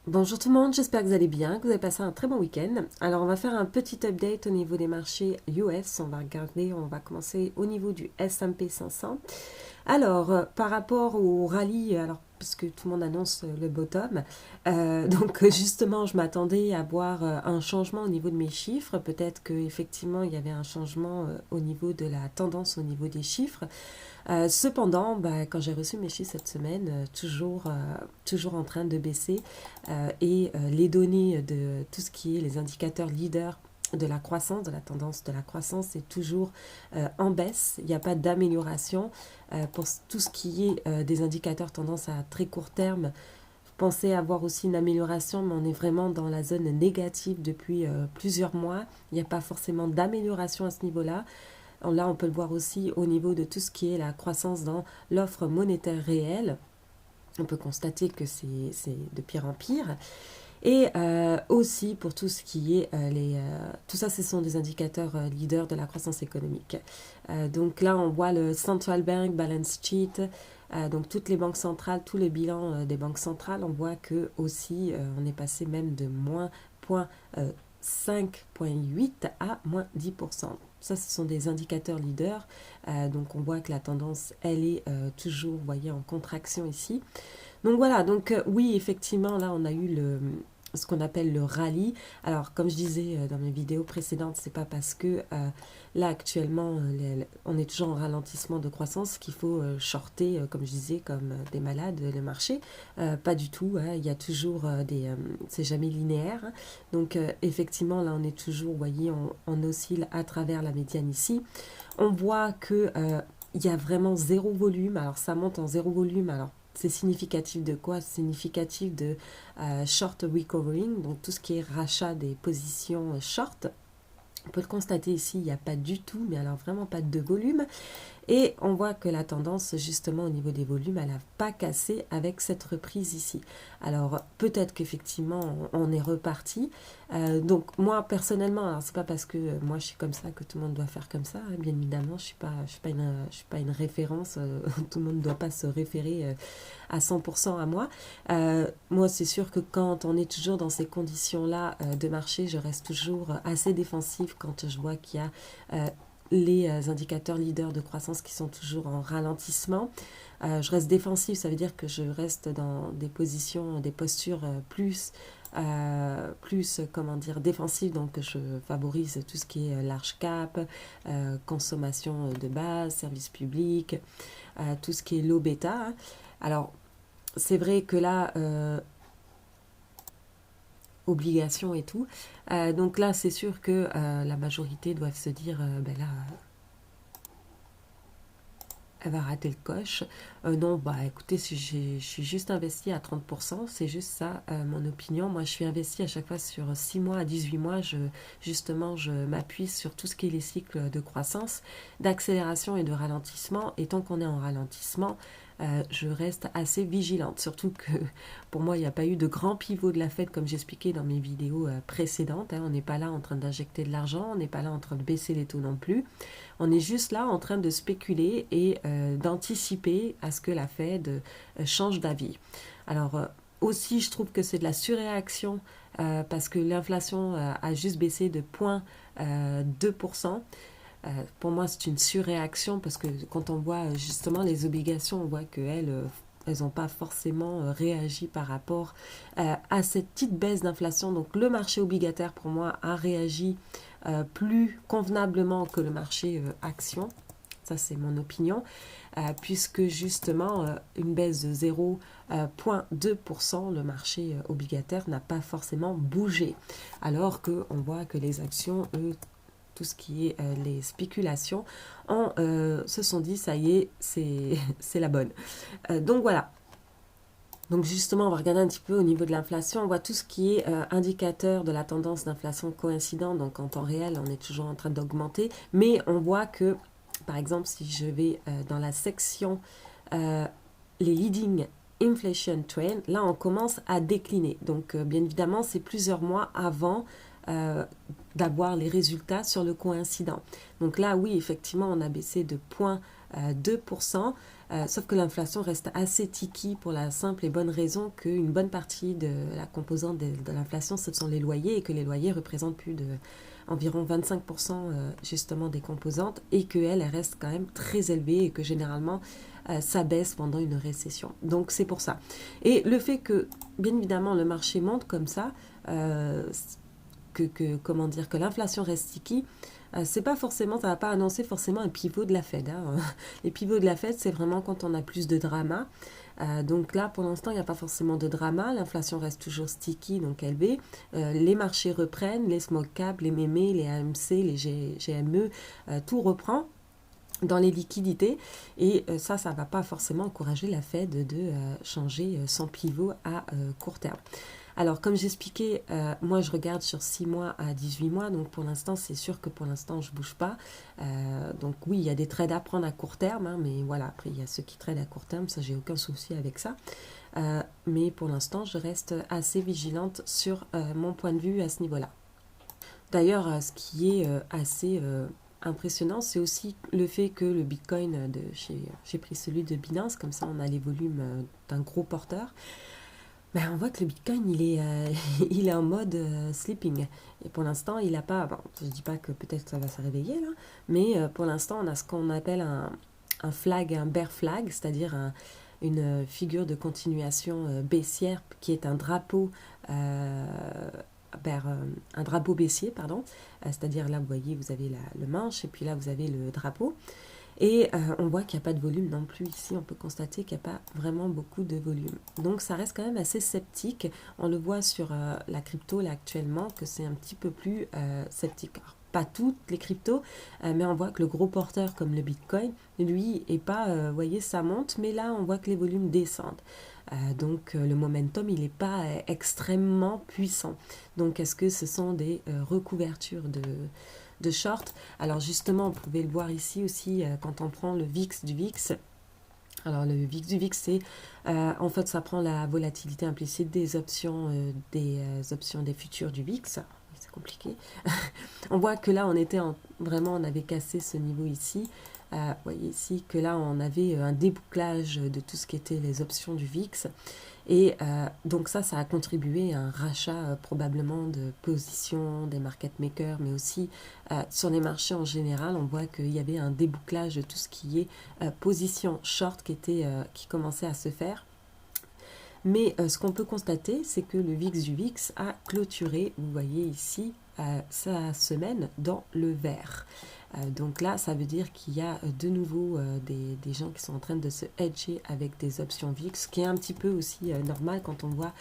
Bonjour tout le monde, j'espère que vous allez bien, que vous avez passé un très bon week-end. Alors on va faire un petit update au niveau des marchés US, on va commencer au niveau du S&P 500. Alors par rapport au rallye, alors parce que tout le monde annonce le bottom, donc justement je m'attendais à voir un changement au niveau de mes chiffres, peut-être qu'effectivement il y avait un changement au niveau de la tendance au niveau des chiffres. Cependant, quand j'ai reçu mes chiffres cette semaine, toujours en train de baisser les données de tout ce qui est les indicateurs leaders de la croissance, de la tendance de la croissance, c'est toujours en baisse. Il n'y a pas d'amélioration. Pour tout ce qui est des indicateurs tendance à très court terme, je pensais avoir aussi une amélioration, mais on est vraiment dans la zone négative depuis plusieurs mois. Il n'y a pas forcément d'amélioration à ce niveau-là. Là, on peut le voir aussi au niveau de tout ce qui est la croissance dans l'offre monétaire réelle. On peut constater que c'est de pire en pire. Et aussi pour tout ce qui est tout ça, ce sont des indicateurs leaders de la croissance économique. Donc là, on voit le Central Bank Balance Sheet, donc toutes les banques centrales, tous les bilans des banques centrales, on voit que aussi on est passé même de moins 5,8 à moins 10%. Ça, ce sont des indicateurs leaders. Donc, on voit que la tendance, elle est toujours, vous voyez, en contraction ici. Donc, voilà. Donc, oui, effectivement, là, on a eu ce qu'on appelle le rallye. Alors, comme je disais dans mes vidéos précédentes, c'est pas parce que là, actuellement, on est toujours en ralentissement de croissance qu'il faut shorter, comme je disais, comme des malades, le marché. Pas du tout. Hein. Il y a toujours c'est jamais linéaire. Hein. Donc, effectivement, là, on est toujours, vous voyez, on oscille à travers la médiane ici. On voit que il y a vraiment zéro volume. Alors, ça monte en zéro volume. Alors, c'est significatif de quoi? C'est significatif de short recovering, donc tout ce qui est rachat des positions short. On peut le constater ici, il n'y a pas du tout, mais alors vraiment pas de volume. Et on voit que la tendance, justement, au niveau des volumes, elle n'a pas cassé avec cette reprise ici. Alors, peut-être qu'effectivement, on est reparti. Donc, moi, personnellement, alors c'est pas parce que moi, je suis comme ça que tout le monde doit faire comme ça. Hein, bien évidemment, je suis pas une référence. Tout le monde ne doit pas se référer à 100% à moi. Moi, c'est sûr que quand on est toujours dans ces conditions-là de marché, je reste toujours assez défensive quand je vois qu'il y a les indicateurs leaders de croissance qui sont toujours en ralentissement. Je reste défensive, ça veut dire que je reste dans des positions, des postures comment dire, défensives. Donc, je favorise tout ce qui est large cap, consommation de base, services publics, tout ce qui est low bêta. Hein. Alors, c'est vrai que là, obligations et tout. Donc là, c'est sûr que la majorité doivent se dire, ben là, elle va rater le coche. Non, bah écoutez, si je suis juste investie à 30%, c'est juste ça mon opinion. Moi, je suis investie à chaque fois sur 6 mois à 18 mois. Justement, je m'appuie sur tout ce qui est les cycles de croissance, d'accélération et de ralentissement. Et tant qu'on est en ralentissement, je reste assez vigilante. Surtout que pour moi, il n'y a pas eu de grand pivot de la Fed comme j'expliquais dans mes vidéos précédentes. Hein. On n'est pas là en train d'injecter de l'argent, on n'est pas là en train de baisser les taux non plus. On est juste là en train de spéculer et d'anticiper à ce que la Fed change d'avis. Alors aussi, je trouve que c'est de la surréaction parce que l'inflation a juste baissé de 0,2%. Pour moi, c'est une surréaction parce que quand on voit justement les obligations, on voit qu'elles elles n'ont pas forcément réagi par rapport à cette petite baisse d'inflation. Donc le marché obligataire, pour moi, a réagi plus convenablement que le marché action. Ça, c'est mon opinion, puisque justement, une baisse de 0,2%, le marché obligataire n'a pas forcément bougé. Alors qu'on voit que les actions, eux, tout ce qui est les spéculations, se sont dit, ça y est, c'est la bonne. Donc voilà. Donc justement, on va regarder un petit peu au niveau de l'inflation. On voit tout ce qui est indicateur de la tendance d'inflation coïncident. Donc en temps réel, on est toujours en train d'augmenter. Mais on voit que, par exemple, si je vais dans la section les leading inflation trend, là on commence à décliner. Donc bien évidemment, c'est plusieurs mois avant d'avoir les résultats sur le coïncident. Donc là, oui, effectivement, on a baissé de 0,2%. Sauf que l'inflation reste assez ticky pour la simple et bonne raison qu'une bonne partie de la composante de l'inflation, ce sont les loyers et que les loyers représentent plus de environ 25% justement des composantes et qu'elles restent quand même très élevées et que généralement ça baisse pendant une récession. Donc c'est pour ça. Et le fait que, bien évidemment, le marché monte comme ça, comment dire, que l'inflation reste sticky, c'est pas forcément, ça va pas annoncer forcément un pivot de la Fed. Hein. Les pivots de la Fed, c'est vraiment quand on a plus de drama. Donc là, pour l'instant, il n'y a pas forcément de drama. L'inflation reste toujours sticky, donc élevée. Les marchés reprennent, les small caps, les mémés, les AMC, les GME, tout reprend dans les liquidités et ça ne va pas forcément encourager la Fed de changer son pivot à court terme. Alors comme j'expliquais, moi je regarde sur 6 mois à 18 mois, donc pour l'instant c'est sûr que pour l'instant je ne bouge pas. Donc oui, il y a des trades à prendre à court terme, hein, mais voilà, après il y a ceux qui tradent à court terme, ça j'ai aucun souci avec ça. Mais pour l'instant je reste assez vigilante sur mon point de vue à ce niveau-là. D'ailleurs, ce qui est assez impressionnant, c'est aussi le fait que le Bitcoin, j'ai pris celui de Binance, comme ça on a les volumes d'un gros porteur. Ben, on voit que le Bitcoin, il est en mode sleeping. Et pour l'instant, il n'a pas, bon, je ne dis pas que peut-être ça va se réveiller là, mais pour l'instant, on a ce qu'on appelle un flag, un bear flag, c'est-à-dire une figure de continuation baissière qui est un drapeau un drapeau baissier, pardon. C'est-à-dire là, vous voyez, vous avez le manche et puis là, vous avez le drapeau. Et on voit qu'il n'y a pas de volume non plus ici. On peut constater qu'il n'y a pas vraiment beaucoup de volume. Donc, ça reste quand même assez sceptique. On le voit sur la crypto là actuellement que c'est un petit peu plus sceptique. Alors, pas toutes les cryptos, mais on voit que le gros porteur comme le Bitcoin, lui, est pas, vous voyez, ça monte, mais là, on voit que les volumes descendent. Donc le momentum, il n'est pas extrêmement puissant. Donc est-ce que ce sont des recouvertures de short? Alors justement, vous pouvez le voir ici aussi quand on prend le VIX du VIX. Alors le VIX du VIX, c'est en fait ça prend la volatilité implicite des options des futurs du VIX. C'est compliqué. On voit que là on était vraiment on avait cassé ce niveau ici. Vous voyez ici que là on avait un débouclage de tout ce qui était les options du VIX et donc ça a contribué à un rachat probablement de positions des market makers mais aussi sur les marchés en général on voit qu'il y avait un débouclage de tout ce qui est position short qui commençait à se faire. Mais ce qu'on peut constater, c'est que le VIX du VIX a clôturé, vous voyez ici, sa semaine dans le vert. Donc là, ça veut dire qu'il y a de nouveau des gens qui sont en train de se hedger avec des options VIX, ce qui est un petit peu aussi normal quand on voit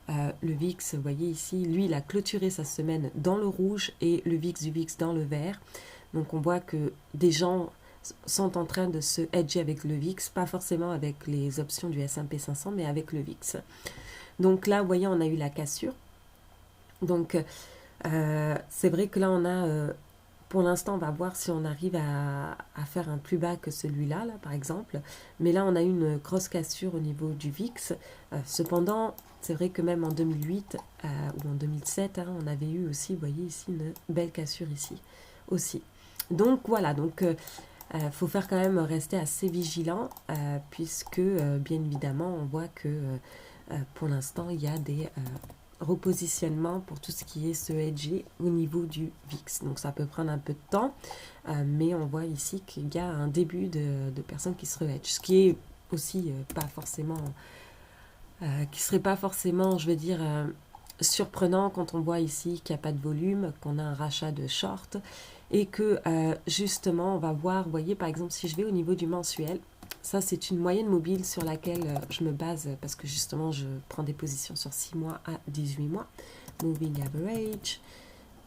le VIX, vous voyez ici, lui, il a clôturé sa semaine dans le rouge et le VIX du VIX dans le vert. Donc on voit que des gens sont en train de se hedger avec le VIX, pas forcément avec les options du S&P 500, mais avec le VIX. Donc là, vous voyez, on a eu la cassure. Donc, c'est vrai que là, on a, pour l'instant, on va voir si on arrive à faire un plus bas que celui-là, là, par exemple. Mais là, on a eu une grosse cassure au niveau du VIX. Cependant, c'est vrai que même en 2008 ou en 2007, hein, on avait eu aussi, vous voyez ici, une belle cassure ici aussi. Donc, voilà, donc... faut faire quand même rester assez vigilant puisque bien évidemment on voit que pour l'instant il y a des repositionnements pour tout ce qui est se hedger au niveau du VIX. Donc ça peut prendre un peu de temps mais on voit ici qu'il y a un début de personnes qui se re-hedgent. Ce qui est aussi pas forcément qui serait pas forcément je veux dire surprenant quand on voit ici qu'il n'y a pas de volume, qu'on a un rachat de short et que justement on va voir, vous voyez par exemple si je vais au niveau du mensuel, ça c'est une moyenne mobile sur laquelle je me base parce que justement je prends des positions sur 6 mois à 18 mois, moving average,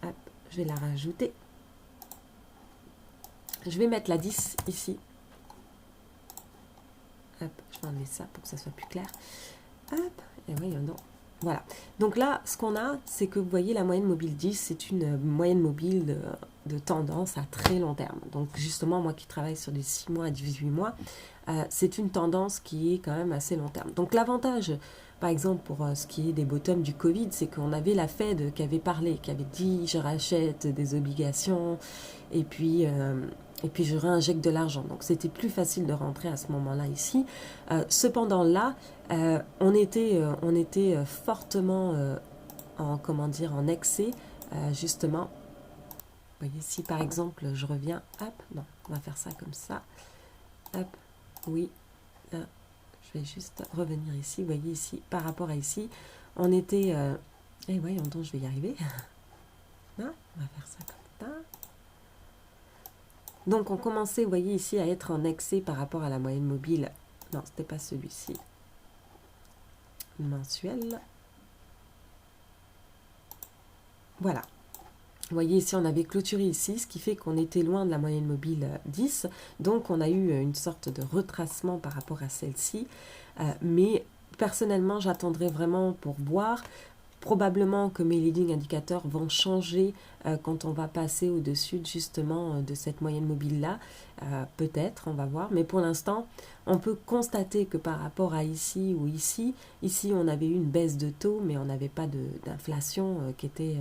hop, je vais la rajouter, je vais mettre la 10 ici, hop, je vais enlever ça pour que ça soit plus clair, hop, et voyons donc. Voilà. Donc là, ce qu'on a, c'est que vous voyez la moyenne mobile 10, c'est une moyenne mobile de tendance à très long terme. Donc justement, moi qui travaille sur des 6 mois à 18 mois, c'est une tendance qui est quand même assez long terme. Donc l'avantage, par exemple, pour ce qui est des bottoms du Covid, c'est qu'on avait la Fed qui avait parlé, qui avait dit « je rachète des obligations » et puis et puis je réinjecte de l'argent. Donc c'était plus facile de rentrer à ce moment-là ici. Cependant là, on était fortement en, comment dire, en excès, justement. Vous voyez, si par exemple je reviens, hop, non, on va faire ça comme ça, hop, oui, là, je vais juste revenir ici, vous voyez ici, par rapport à ici, on était, et voyons donc, je vais y arriver, là, on va faire ça comme ça. Donc on commençait, vous voyez ici, à être en excès par rapport à la moyenne mobile, non, c'était pas celui-ci, mensuel, voilà. Vous voyez ici, on avait clôturé ici, ce qui fait qu'on était loin de la moyenne mobile 10. Donc, on a eu une sorte de retracement par rapport à celle-ci. Mais personnellement, j'attendrai vraiment pour voir. Probablement que mes leading indicateurs vont changer quand on va passer au-dessus justement de cette moyenne mobile-là. Peut-être, on va voir. Mais pour l'instant, on peut constater que par rapport à ici ou ici, ici on avait eu une baisse de taux, mais on n'avait pas d'inflation qui était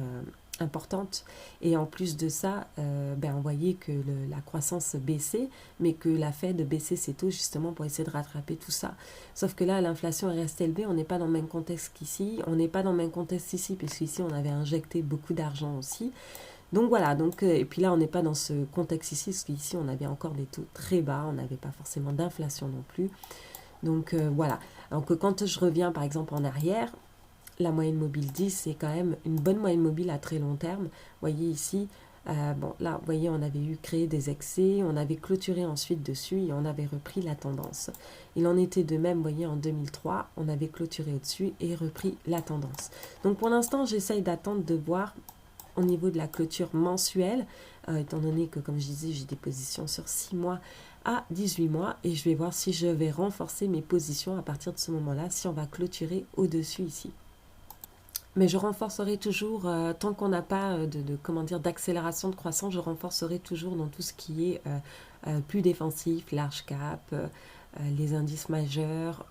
importante. Et en plus de ça, on voyait que la croissance baissait, mais que la Fed baissait ses taux justement pour essayer de rattraper tout ça. Sauf que là, l'inflation est restée élevée, on n'est pas dans le même contexte qu'ici, on n'est pas dans le même contexte ici, puisqu'ici on avait injecté beaucoup d'argent aussi. Donc voilà, donc, et puis là on n'est pas dans ce contexte ici, parce qu'ici on avait encore des taux très bas, on n'avait pas forcément d'inflation non plus. Donc voilà, donc quand je reviens par exemple en arrière, la moyenne mobile 10, c'est quand même une bonne moyenne mobile à très long terme. Vous voyez ici, bon là, vous voyez, on avait eu créé des excès, on avait clôturé ensuite dessus et on avait repris la tendance. Il en était de même, vous voyez, en 2003, on avait clôturé au-dessus et repris la tendance. Donc pour l'instant, j'essaye d'attendre de voir au niveau de la clôture mensuelle, étant donné que, comme je disais, j'ai des positions sur 6 mois à 18 mois et je vais voir si je vais renforcer mes positions à partir de ce moment-là, si on va clôturer au-dessus ici. Mais je renforcerai toujours, tant qu'on n'a pas comment dire, d'accélération de croissance, je renforcerai toujours dans tout ce qui est plus défensif, large cap, les indices majeurs,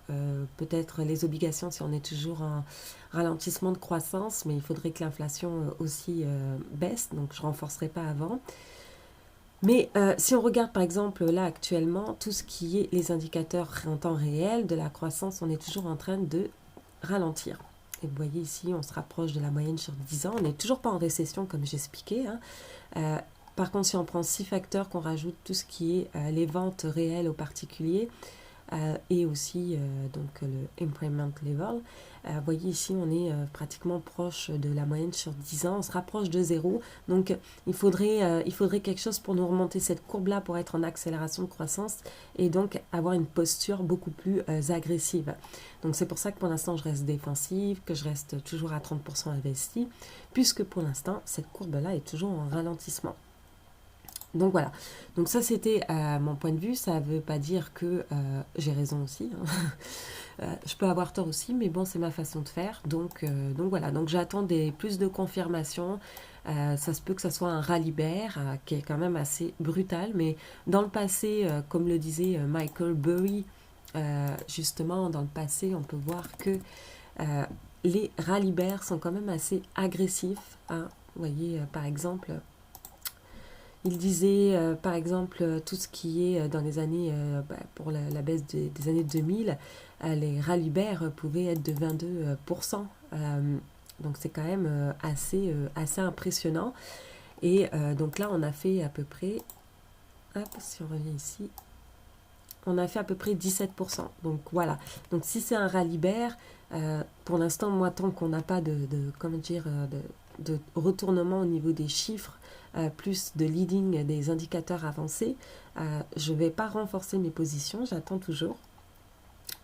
peut-être les obligations si on est toujours en ralentissement de croissance, mais il faudrait que l'inflation aussi baisse, donc je ne renforcerai pas avant. Mais si on regarde par exemple là actuellement, tout ce qui est les indicateurs en temps réel de la croissance, on est toujours en train de ralentir. Et vous voyez ici, on se rapproche de la moyenne sur 10 ans. On n'est toujours pas en récession, comme j'expliquais. Par contre, si on prend 6 facteurs, qu'on rajoute tout ce qui est les ventes réelles aux particuliers et aussi donc le employment level, vous voyez ici, on est pratiquement proche de la moyenne sur 10 ans. On se rapproche de zéro. Donc, il faudrait quelque chose pour nous remonter cette courbe-là pour être en accélération de croissance et donc avoir une posture beaucoup plus agressive. Donc, c'est pour ça que pour l'instant, je reste défensive, que je reste toujours à 30% investi, puisque pour l'instant, cette courbe-là est toujours en ralentissement. Donc voilà, donc ça c'était mon point de vue, ça ne veut pas dire que j'ai raison aussi, hein. Je peux avoir tort aussi, mais bon c'est ma façon de faire, donc voilà, donc j'attends plus de confirmations, ça se peut que ça soit un rallye-bear qui est quand même assez brutal, mais dans le passé, comme le disait Michael Burry, justement dans le passé on peut voir que les rallye-bears sont quand même assez agressifs, hein. Vous voyez par exemple... Il disait, par exemple, tout ce qui est dans les années, pour la baisse des années 2000, les rallye-bears pouvaient être de 22%. Donc c'est quand même assez impressionnant. Et donc là, on a fait à peu près, hop, si on revient ici, on a fait à peu près 17%. Donc voilà. Donc si c'est un rallye-bear, pour l'instant, moi, tant qu'on n'a pas comment dire, de retournement au niveau des chiffres, plus de leading des indicateurs avancés, je ne vais pas renforcer mes positions, j'attends toujours.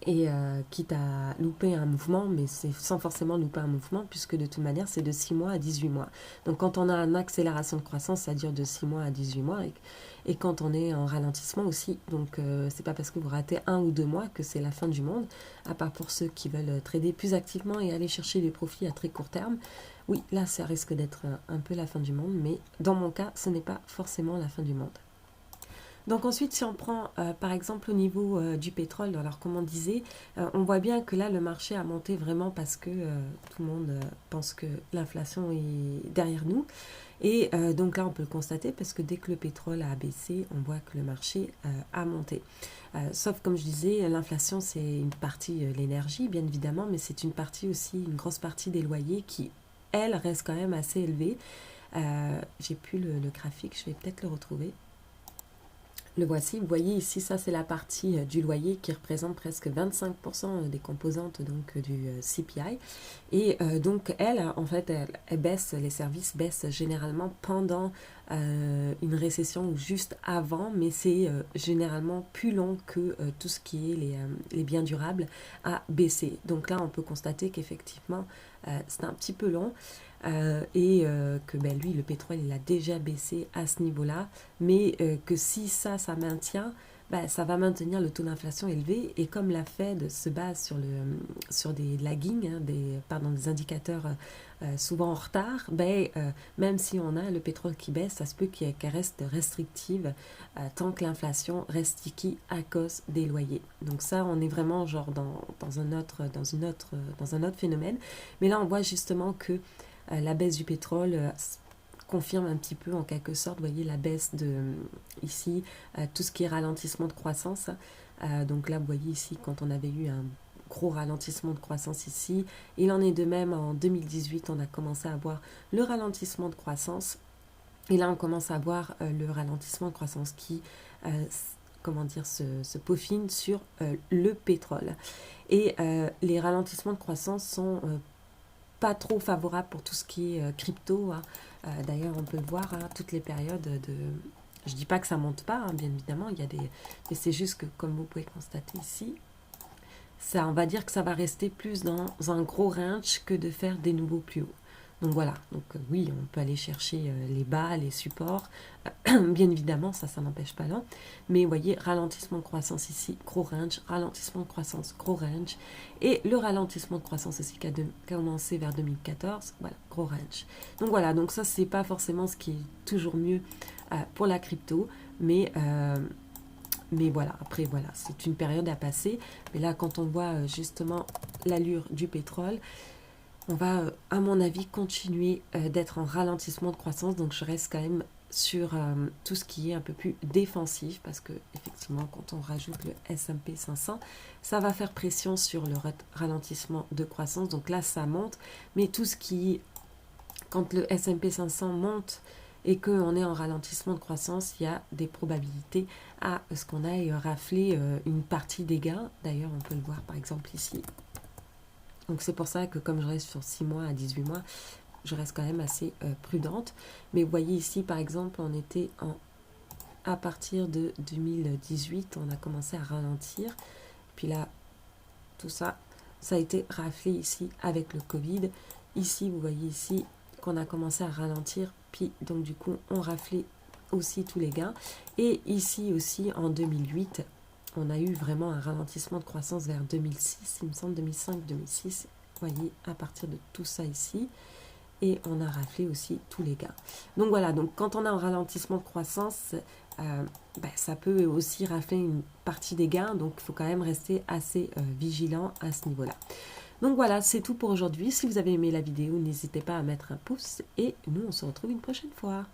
Et quitte à louper un mouvement, mais c'est sans forcément louper un mouvement, puisque de toute manière, c'est de 6 mois à 18 mois. Donc quand on a une accélération de croissance, ça dure de 6 mois à 18 mois, et quand on est en ralentissement aussi. Donc c'est pas parce que vous ratez 1 ou 2 mois que c'est la fin du monde, à part pour ceux qui veulent trader plus activement et aller chercher des profits à très court terme. Oui, là, ça risque d'être un peu la fin du monde, mais dans mon cas, ce n'est pas forcément la fin du monde. Donc ensuite, si on prend par exemple au niveau du pétrole, alors comme on disait, on voit bien que là, le marché a monté vraiment parce que tout le monde pense que l'inflation est derrière nous. Et donc là, on peut le constater parce que dès que le pétrole a baissé, on voit que le marché a monté. Sauf, comme je disais, l'inflation, c'est une partie, l'énergie, bien évidemment, mais c'est une partie aussi, une grosse partie des loyers qui, elle, reste quand même assez élevée. J'ai plus le graphique, je vais peut-être le retrouver. Le voici, vous voyez ici, ça c'est la partie du loyer qui représente presque 25% des composantes donc du CPI. Et donc elle, en fait, elle baisse, les services baissent généralement pendant une récession ou juste avant, mais c'est généralement plus long que tout ce qui est les biens durables à baisser. Donc là, on peut constater qu'effectivement, c'est un petit peu long. Et que ben, lui, le pétrole, il a déjà baissé à ce niveau-là, mais que si ça maintient, ben, ça va maintenir le taux d'inflation élevé, et comme la Fed se base sur des lagging, hein, des indicateurs souvent en retard, ben, même si on a le pétrole qui baisse, ça se peut qu'elle reste restrictive tant que l'inflation reste sticky à cause des loyers. Donc ça, on est vraiment genre dans un autre phénomène, mais là on voit justement que la baisse du pétrole confirme un petit peu en quelque sorte, vous voyez la baisse de ici, tout ce qui est ralentissement de croissance. Donc là, vous voyez ici, quand on avait eu un gros ralentissement de croissance ici, il en est de même en 2018, on a commencé à voir le ralentissement de croissance. Et là, on commence à voir le ralentissement de croissance qui comment dire, se peaufine sur le pétrole. Et les ralentissements de croissance sont pas trop favorable pour tout ce qui est crypto. Hein. D'ailleurs, on peut le voir, hein, toutes les périodes de... Je dis pas que ça monte pas, hein, bien évidemment, il y a des... Mais c'est juste que, comme vous pouvez constater ici, ça, on va dire que ça va rester plus dans un gros range que de faire des nouveaux plus hauts. Donc voilà, donc oui, on peut aller chercher les bas, les supports, bien évidemment, ça n'empêche pas là. Mais vous voyez, ralentissement de croissance ici, gros range, ralentissement de croissance, gros range. Et le ralentissement de croissance aussi qui a commencé vers 2014, voilà, gros range. Donc voilà, donc ça, c'est pas forcément ce qui est toujours mieux pour la crypto, mais voilà, après, voilà, c'est une période à passer. Mais là, quand on voit justement l'allure du pétrole, on va, à mon avis, continuer d'être en ralentissement de croissance. Donc, je reste quand même sur tout ce qui est un peu plus défensif parce que, effectivement, quand on rajoute le S&P 500, ça va faire pression sur le ralentissement de croissance. Donc là, ça monte. Mais tout ce qui, quand le S&P 500 monte et qu'on est en ralentissement de croissance, il y a des probabilités à ce qu'on aille rafler une partie des gains. D'ailleurs, on peut le voir par exemple ici. Donc c'est pour ça que comme je reste sur 6 mois à 18 mois, je reste quand même assez prudente. Mais vous voyez ici, par exemple, on était à partir de 2018, on a commencé à ralentir. Puis là, tout ça, ça a été raflé ici avec le Covid. Ici, vous voyez ici qu'on a commencé à ralentir. Puis donc du coup, on raflait aussi tous les gains. Et ici aussi, en 2008, on a eu vraiment un ralentissement de croissance vers 2006, il me semble 2005-2006, vous voyez, à partir de tout ça ici, et on a raflé aussi tous les gains. Donc voilà, donc quand on a un ralentissement de croissance, ça peut aussi rafler une partie des gains, donc il faut quand même rester assez vigilant à ce niveau-là. Donc voilà, c'est tout pour aujourd'hui. Si vous avez aimé la vidéo, n'hésitez pas à mettre un pouce, et nous on se retrouve une prochaine fois.